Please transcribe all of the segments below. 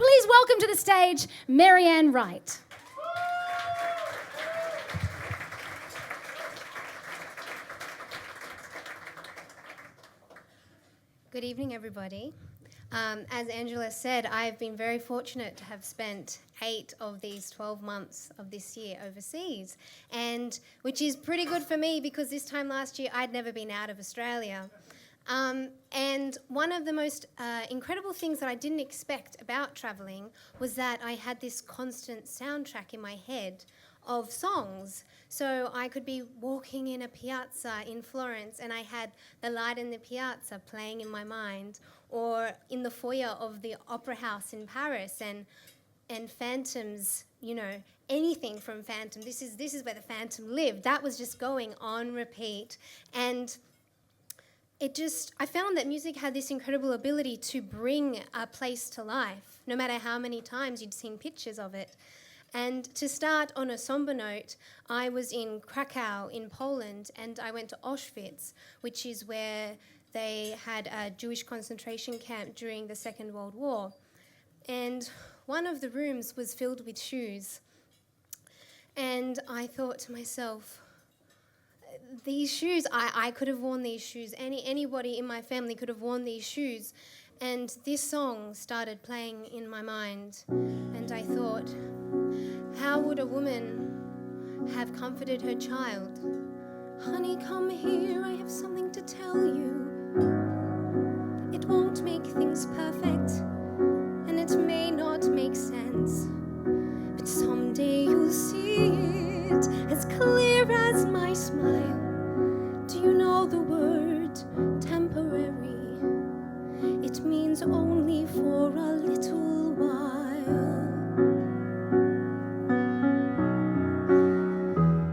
Please welcome to the stage, Maryann Wright. Good evening, everybody. As Angela said, I've been very fortunate to have spent 8 of these 12 months of this year overseas, and which is pretty good for me because this time last year I'd never been out of Australia. And one of the most incredible things that I didn't expect about travelling was that I had this constant soundtrack in my head of songs. So I could be walking in a piazza in Florence and I had the light in the piazza playing in my mind, or in the foyer of the opera house in Paris, and Phantoms, you know, anything from Phantom. This is where the Phantom lived. That was just going on repeat. And I found that music had this incredible ability to bring a place to life, no matter how many times you'd seen pictures of it. And to start on a somber note, I was in Krakow in Poland, and I went to Auschwitz, which is where they had a Jewish concentration camp during the Second World War. And one of the rooms was filled with shoes. And I thought to myself, these shoes, I could have worn these shoes. Anybody in my family could have worn these shoes. And this song started playing in my mind. And I thought, how would a woman have comforted her child? Honey, come here, I have something to tell you. It won't make things perfect, and it may not make sense, but someday you'll see it as clear as my smile. Do you know the word temporary? It means only for a little while.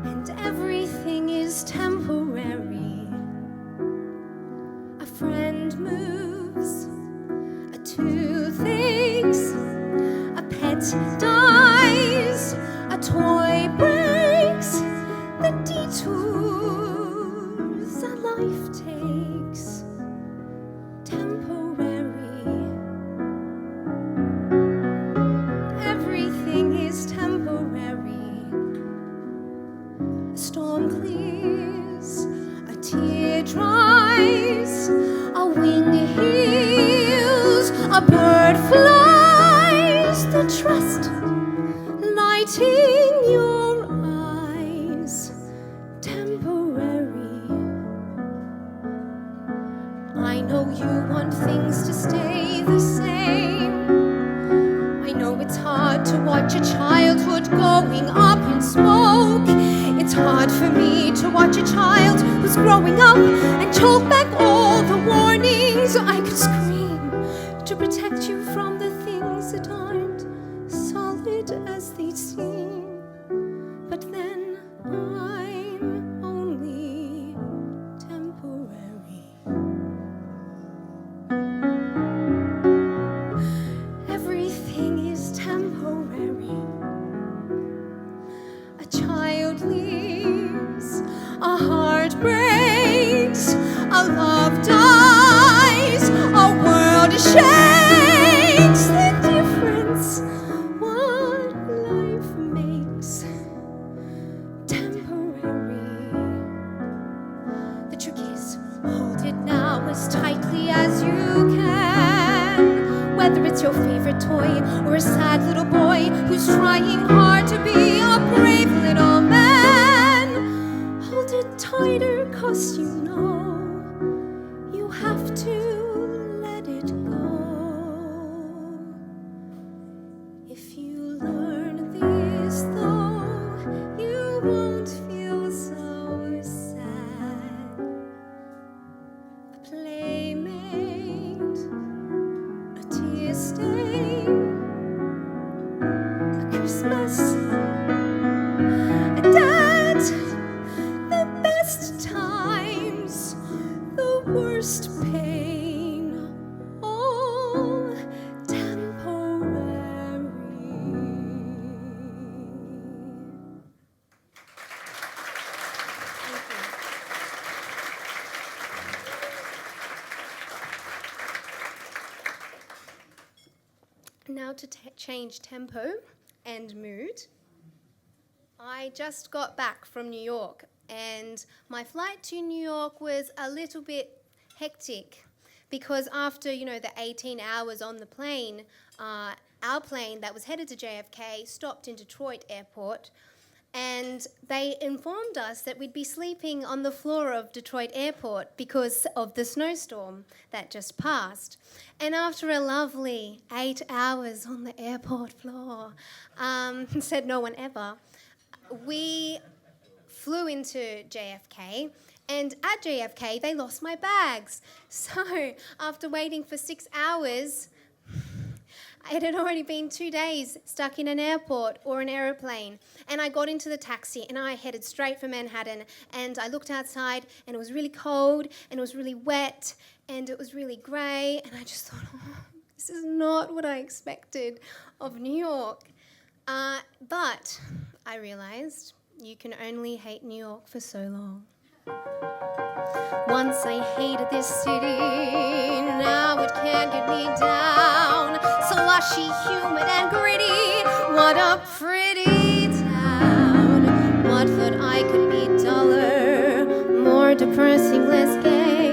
And everything is temporary. A friend moves, a tooth aches, a pet dies, a toy breaks, the detours a life takes, temporary. Everything is temporary. A storm clears, a tear dries, a wing heals, a bird flies, the trust lighting your eyes, temporary. I know you want things to stay the same. I know it's hard to watch a childhood going up in smoke. It's hard for me to watch a child who's growing up and choke back all the warnings. I could scream to protect you from the things that aren't solid as they seem. But then I'm only temporary. Everything is temporary. A child leaves, a heart breaks, a love dies, a world shakes. The difference what life makes, temporary. The trick is, hold it now as tightly as you can. Whether it's your favorite toy or a sad little boy who's trying hard to be a brave little man, hold it tighter, 'cause you know you have to let it go. If you learn this, though, you won't feel so sad. A playmate, a tear stain, a Christmas, a dad. The best times Now to change tempo and mood. I just got back from New York, and my flight to New York was a little bit hectic because after, the 18 hours on the plane, our plane that was headed to JFK stopped in Detroit Airport, and they informed us that we'd be sleeping on the floor of Detroit Airport because of the snowstorm that just passed. And after a lovely 8 hours on the airport floor, said no one ever, we flew into JFK, and at JFK they lost my bags. So after waiting for 6 hours, it had already been 2 days stuck in an airport or an aeroplane, and I got into the taxi and I headed straight for Manhattan, and I looked outside and it was really cold and it was really wet and it was really grey, and I just thought, this is not what I expected of New York. But I realised you can only hate New York for so long. Once I hated this city, now it can't get me down. Slushy, humid and gritty, what a pretty town. What thought I could be duller, more depressing, less gay.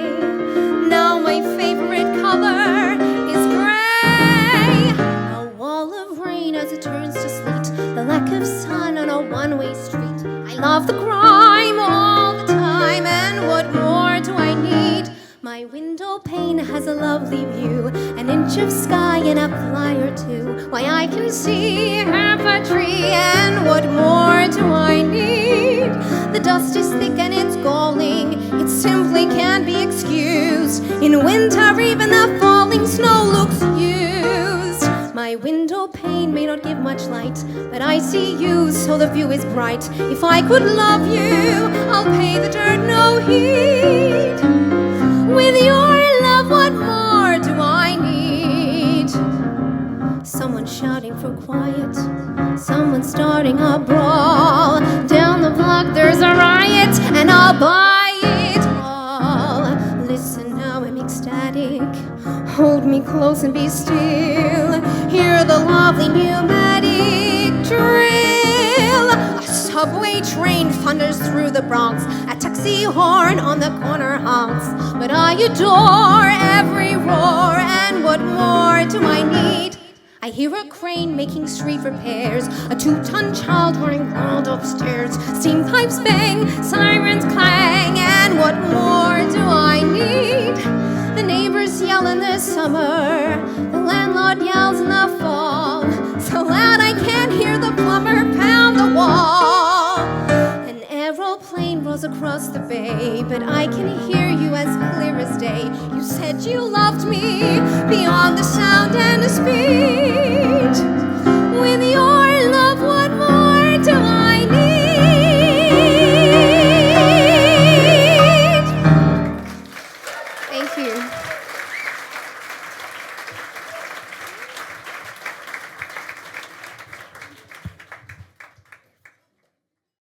Now my favorite color is grey. A wall of rain as it turns to sleet, the lack of sun on a one-way street. I love the crime all the time, and what more do I need? My window pane has a lovely view, an inch of sky and a fly or two. Why, I can see half a tree, and what more do I need? The dust is thick and it's galling, it simply can't be excused. In winter even the falling snow looks used. My window pane may not give much light, but I see you, so the view is bright. If I could love you, I'll pay the dirt no heed. With your love, what more do I need? Someone shouting for quiet, someone starting a brawl. Down the block there's a riot, and I'll buy it all. Listen now, I'm ecstatic. Hold me close and be still. Hear the lovely pneumatic drill. A subway train thunders through the Bronx. A taxi horn on the corner honks. But I adore every roar, and what more do I need? I hear a crane making street repairs, a 2-ton child running wild upstairs, steam pipes bang, sirens clang, and what more do I need? The neighbors yell in the summer, the landlord yells in the fall, so loud I can't hear the plumber pound the wall. An aeroplane rolls across the bay, but I can hear you as clear as day. You said you loved me beyond the sound and the speed. With your love, what more do I need? Thank you.